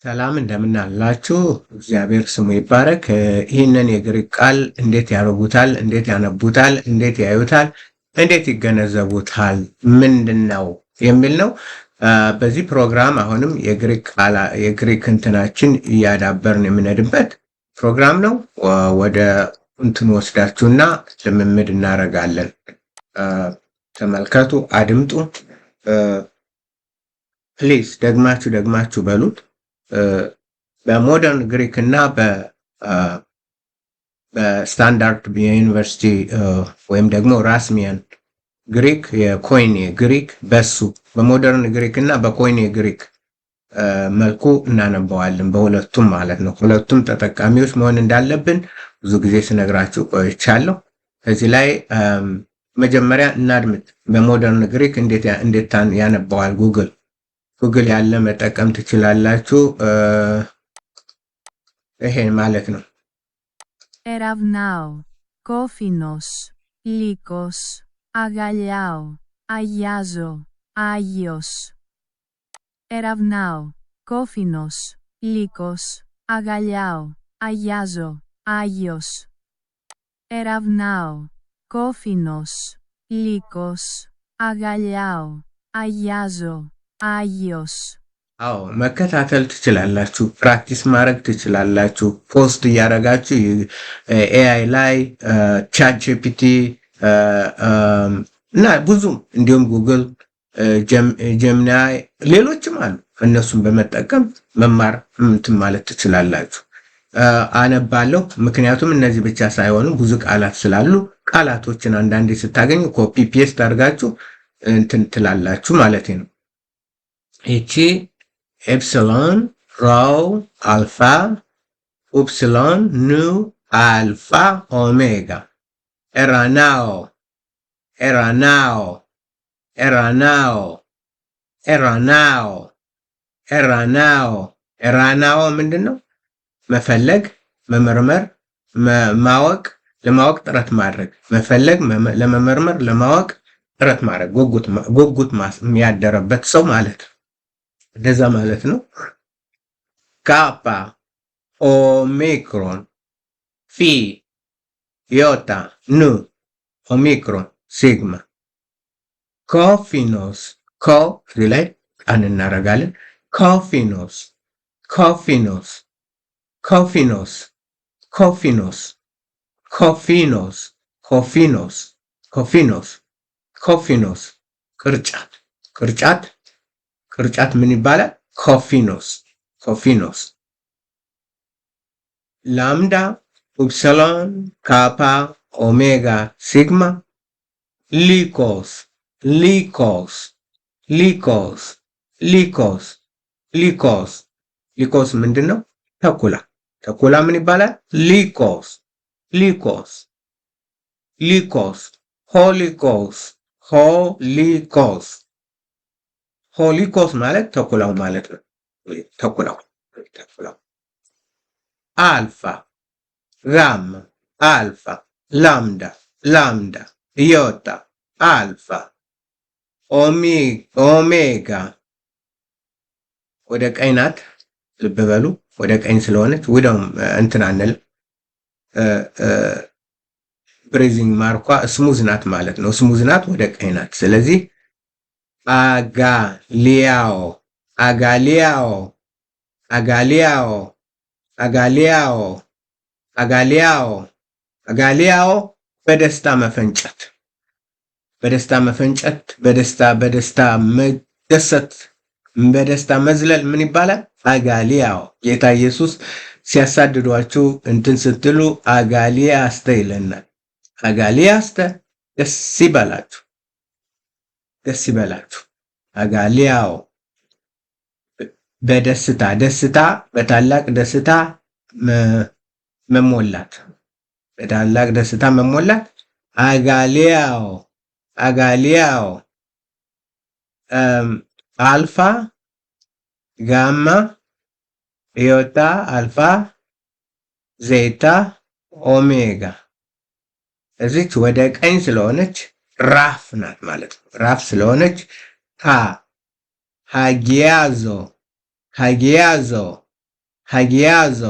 ሰላም እንደምን አላችሁ? እግዚአብሔር ስሙ ይባረክ። ይህንን የግሪክ ቃል እንዴት ያደርጉታል? እንዴት ያነቡታል? እንዴት ያዩታል? እንዴት ይገነዘቡታል? ምንድን ነው የሚል ነው። በዚህ ፕሮግራም አሁንም የግሪክ እንትናችን እያዳበርን የምንሄድበት ፕሮግራም ነው። ወደ እንትን ወስዳችሁና ልምምድ እናደርጋለን። ተመልከቱ፣ አድምጡ። ፕሊዝ ደግማችሁ በሉት። በሞደርን ግሪክ እና በስታንዳርድ የዩኒቨርሲቲ ወይም ደግሞ ራስሚያን ግሪክ የኮይኔ ግሪክ በሱ በሞደርን ግሪክ እና በኮይኔ ግሪክ መልኩ እናነበዋለን። በሁለቱም ማለት ነው። ሁለቱም ተጠቃሚዎች መሆን እንዳለብን ብዙ ጊዜ ስነግራችሁ ቆይቻለሁ። ከዚህ ላይ መጀመሪያ እናድምጥ። በሞደርን ግሪክ እንዴት ያነባዋል ጉግል ያለ መጠቀም ትችላላችሁ። ይሄን ማለት ነው። Ερευνάω, κόφινος, λύκος, αγκαλιάω, αγιάζω, άγιος. Ερευνάω, κόφινος, λύκος, αγκαλιάω, αγιάζω, άγιος. Ερευνάω, κόφινος, λύκος, αγκαλιάω, αγιάζω, άγιος. አዎ መከታተል ትችላላችሁ። ፕራክቲስ ማድረግ ትችላላችሁ። ፖስት እያደረጋችሁ ኤአይ ላይ ቻት ጂፒቲ እና ብዙም እንዲሁም ጉግል ጀሚናይ ሌሎችም አሉ። እነሱን በመጠቀም መማር እንትን ማለት ትችላላችሁ። አነባለሁ። ምክንያቱም እነዚህ ብቻ ሳይሆኑ ብዙ ቃላት ስላሉ ቃላቶችን አንዳንዴ ስታገኙ ኮፒ ፔስት አድርጋችሁ እንትን ትላላችሁ ማለት ነው። ይቺ ኤፕሲሎን ሮው አልፋ ኡፕሲሎን ኑ አልፋ ኦሜጋ ኤራናኦ ኤራናኦ ኤራናኦ ኤራናኦ ኤራናኦ ኤራናኦ ምንድን ነው? መፈለግ፣ መመርመር፣ ማወቅ፣ ለማወቅ ጥረት ማድረግ። መፈለግ፣ ለመመርመር፣ ለማወቅ ጥረት ማድረግ፣ ጉጉት የሚያደረበት ሰው ማለት ነው። እንደዛ ማለት ነው። ካፓ ኦሚክሮን ፊ ዮታ ኑ ኦሚክሮን ሲግማ ኮፊኖስ ላይ ቃን እናደርጋለን። ኮፊኖስ ኮፊኖስ ኮፊኖስ ኮፊኖስ ኮፊኖስ ኮፊኖስ ኮፊኖስ ኮፊኖስ ቅርጫት ምን ይባላል? ኮፊኖስ ላምዳ ኡፕሲሎን ካፓ ኦሜጋ ሲግማ ሊኮስ ምንድን ነው? ተኩላ ምን ይባላል? ሊኮስ ሆሊኮስ ማለት ተኩላው ማለት ነው። ተኩላው አልፋ ጋማ አልፋ ላምዳ ኢዮታ አልፋ ኦሜጋ ወደ ቀኝ ናት። ልብ በሉ፣ ወደ ቀኝ ስለሆነች ወደም እንትን አንል ብሬዚንግ ማርኳ ስሙዝ ናት ማለት ነው። ስሙዝ ናት፣ ወደ ቀኝ ናት። ስለዚህ አጋሊያኦ በደስታ መፈንጨት፣ በደስታ መደሰት፣ በደስታ መዝለል ምን ይባላል? አጋሊያኦ። ጌታ ኢየሱስ ሲያሳድዷችሁ እንትን ስትሉ አጋሊያስተ ይለናል። አጋሊያስተ ደስ ይበላችሁ። አጋሊያኦ በደስታ በታላቅ ደስታ መሞላት፣ አጋሊያኦ አልፋ ጋማ ኢዮታ አልፋ ዜታ ኦሜጋ። እዚች ወደ ቀኝ ስለሆነች ራፍ ናት ማለት ነው። ራፍ ስለሆነች ሃጊያዞ ሀጊያዞ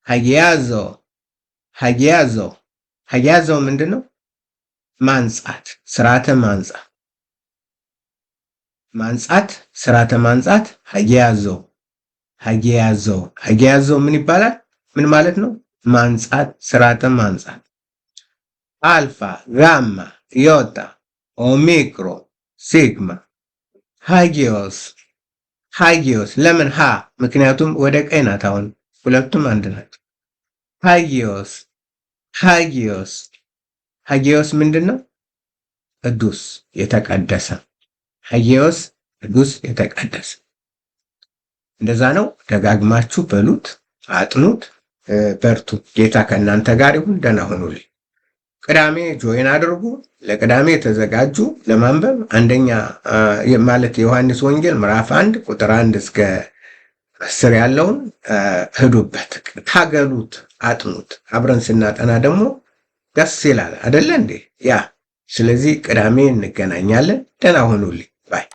ሀጊያዞ ሀጊያዞ ሀጊያዞ ምንድን ነው? ማንጻት፣ ስርዓተ ማንጻት ማንጻት፣ ስርዓተ ማንጻት። ሀጊያዞ ሀጊያዞ ሀጊያዞ ምን ይባላል? ምን ማለት ነው? ማንጻት፣ ስርዓተ ማንጻት። አልፋ፣ ጋማ፣ ዮታ፣ ኦሚክሮ፣ ሲግማ። ሃጊዮስ ሃጊዮስ ለምን ሃ? ምክንያቱም ወደ ቀኝ ናት። አሁን ሁለቱም አንድ ናቸው። ሃጊዮስ ሃጊዮስ ሃጊዮስ ምንድን ነው? ቅዱስ፣ የተቀደሰ። ሃጊዮስ ቅዱስ፣ የተቀደሰ። እንደዛ ነው። ደጋግማችሁ በሉት፣ አጥኑት፣ በርቱ። ጌታ ከእናንተ ጋር ይሁን። ደህና ሁኑልኝ። ቅዳሜ ጆይን አድርጉ። ለቅዳሜ የተዘጋጁ ለማንበብ አንደኛ ማለት የዮሐንስ ወንጌል ምዕራፍ 1 ቁጥር 1 እስከ 10 ያለውን ሂዱበት፣ ታገሉት፣ አጥኑት። አብረን ስናጠና ደግሞ ደስ ይላል አይደለ እንዴ? ያ ስለዚህ ቅዳሜ እንገናኛለን። ደህና ሁኑልኝ ባይ